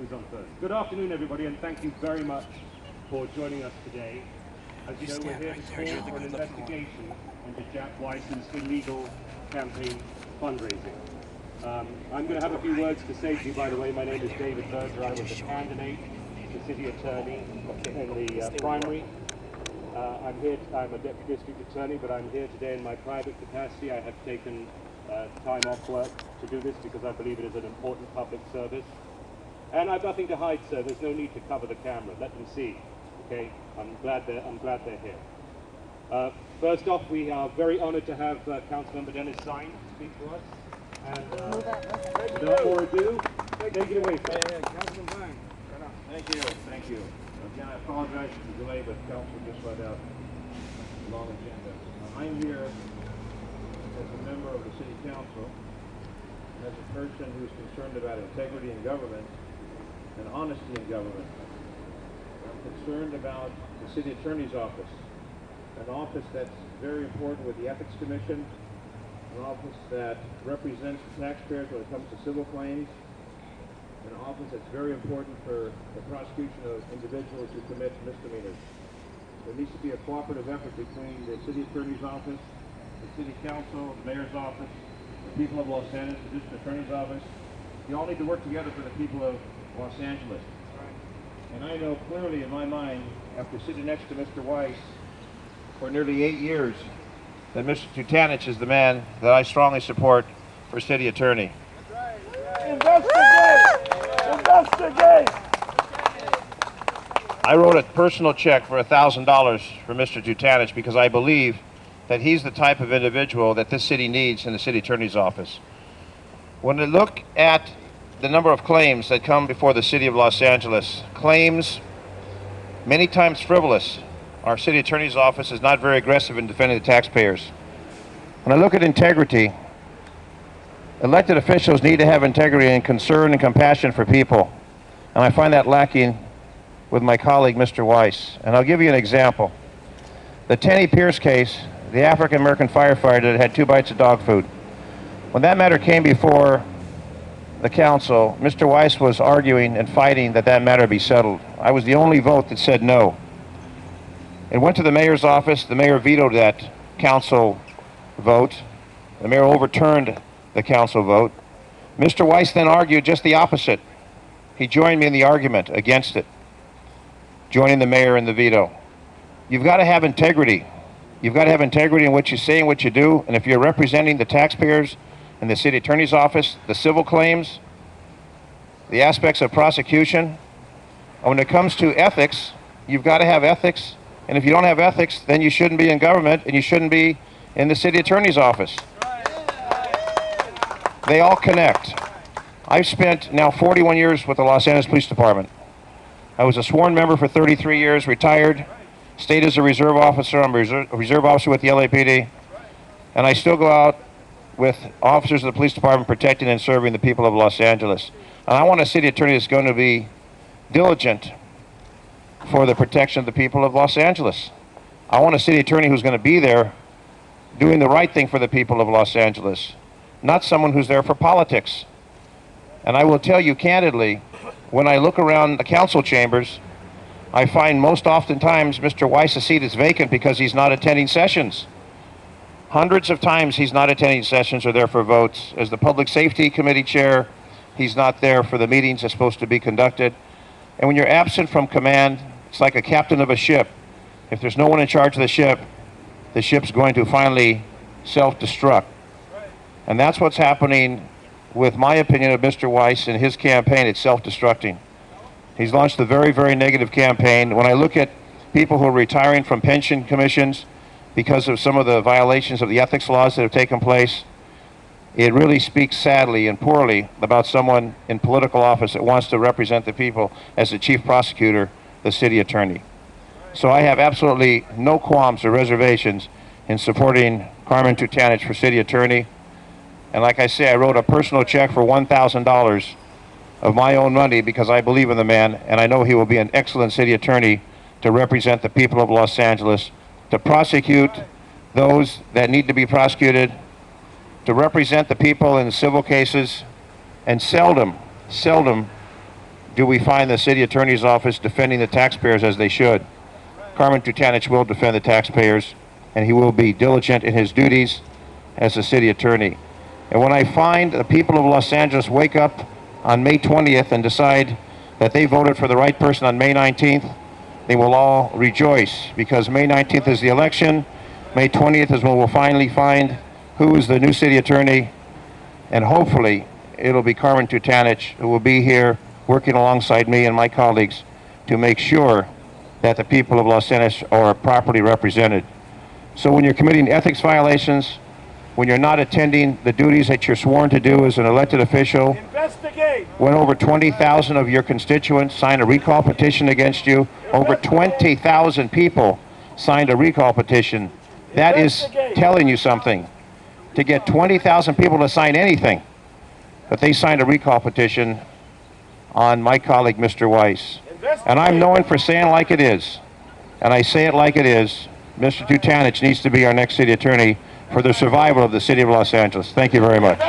is on first. Good afternoon, everybody, and thank you very much for joining us today. As you know, we're here to call for an investigation into Jack Weiss's illegal campaign fundraising. I'm going to have a few words to say to you, by the way. My name is David Berger. I was a candidate to city attorney in the primary. I'm a deputy district attorney, but I'm here today in my private capacity. I have taken time off work to do this because I believe it is an important public service. And I've nothing to hide, sir. There's no need to cover the camera. Let them see. Okay? I'm glad they're here. First off, we are very honored to have Councilman Dennis Zine speak to us. And without more ado, take it away, sir. Councilman Zine. Thank you. Again, I apologize for the delay, but Council just let out a long agenda. I'm here as a member of the City Council, and as a person who's concerned about integrity in government and honesty in government. I'm concerned about the City Attorney's Office, an office that's very important with the Ethics Commission, an office that represents the taxpayers when it comes to civil claims, an office that's very important for the prosecution of individuals who commit misdemeanors. There needs to be a cooperative effort between the City Attorney's Office, the City Council, the Mayor's Office, the people of Los Angeles, the District Attorney's Office. You all need to work together for the people of Los Angeles. And I know clearly in my mind, after sitting next to Mr. Weiss for nearly 8 years, that Mr. Trutanich is the man that I strongly support for City Attorney. Investigate! Investigate! I wrote a personal check for $1,000 for Mr. Trutanich because I believe that he's the type of individual that this city needs in the City Attorney's Office. When I look at the number of claims that come before the City of Los Angeles, claims many times frivolous, our City Attorney's Office is not very aggressive in defending the taxpayers. When I look at integrity, elected officials need to have integrity and concern and compassion for people. And I find that lacking with my colleague, Mr. Weiss. And I'll give you an example. The Tenny Pierce case, the African-American firefighter that had 2 bites of dog food. When that matter came before the council, Mr. Weiss was arguing and fighting that that matter be settled. I was the only vote that said no. It went to the mayor's office. The mayor vetoed that council vote. The mayor overturned the council vote. Mr. Weiss then argued just the opposite. He joined me in the argument against it, joining the mayor in the veto. You've got to have integrity. You've got to have integrity in what you say and what you do. And if you're representing the taxpayers in the City Attorney's Office, the civil claims, the aspects of prosecution, and when it comes to ethics, you've got to have ethics. And if you don't have ethics, then you shouldn't be in government and you shouldn't be in the City Attorney's Office. They all connect. I've spent now 41 years with the Los Angeles Police Department. I was a sworn member for 33 years, retired, stayed as a reserve officer. I'm a reserve officer with the LAPD, and I still go out with officers of the police department protecting and serving the people of Los Angeles. And I want a city attorney that's going to be diligent for the protection of the people of Los Angeles. I want a city attorney who's going to be there doing the right thing for the people of Los Angeles, not someone who's there for politics. And I will tell you candidly, when I look around the council chambers, I find most oftentimes Mr. Weiss's seat is vacant because he's not attending sessions. Hundreds of times he's not attending sessions or there for votes. As the Public Safety Committee chair, he's not there for the meetings that's supposed to be conducted. And when you're absent from command, it's like a captain of a ship. If there's no one in charge of the ship's going to finally self-destruct. And that's what's happening with my opinion of Mr. Weiss and his campaign. It's self-destructing. He's launched a very, very negative campaign. When I look at people who are retiring from pension commissions because of some of the violations of the ethics laws that have taken place, it really speaks sadly and poorly about someone in political office that wants to represent the people as the chief prosecutor, the city attorney. So I have absolutely no qualms or reservations in supporting Carmen Trutanich for city attorney. And like I say, I wrote a personal check for $1,000 of my own money because I believe in the man, and I know he will be an excellent city attorney to represent the people of Los Angeles, to prosecute those that need to be prosecuted, to represent the people in civil cases, and seldom do we find the city attorney's office defending the taxpayers as they should. Carmen Trutanich will defend the taxpayers, and he will be diligent in his duties as a city attorney. And when I find the people of Los Angeles wake up on May 20th and decide that they voted for the right person on May 19th, they will all rejoice, because May 19th is the election. May 20th is when we'll finally find who is the new city attorney, and hopefully it'll be Carmen Trutanich, who will be here working alongside me and my colleagues to make sure that the people of Los Angeles are properly represented. So when you're committing ethics violations, when you're not attending the duties that you're sworn to do as an elected official, Investigate. when over 20,000 of your constituents signed a recall petition against you, over 20,000 people signed a recall petition, that is telling you something. To get 20,000 people to sign anything, but they signed a recall petition on my colleague, Mr. Weiss. And I'm known for saying like it is, and I say it like it is. Mr. Trutanich needs to be our next city attorney for the survival of the city of Los Angeles. Thank you very much.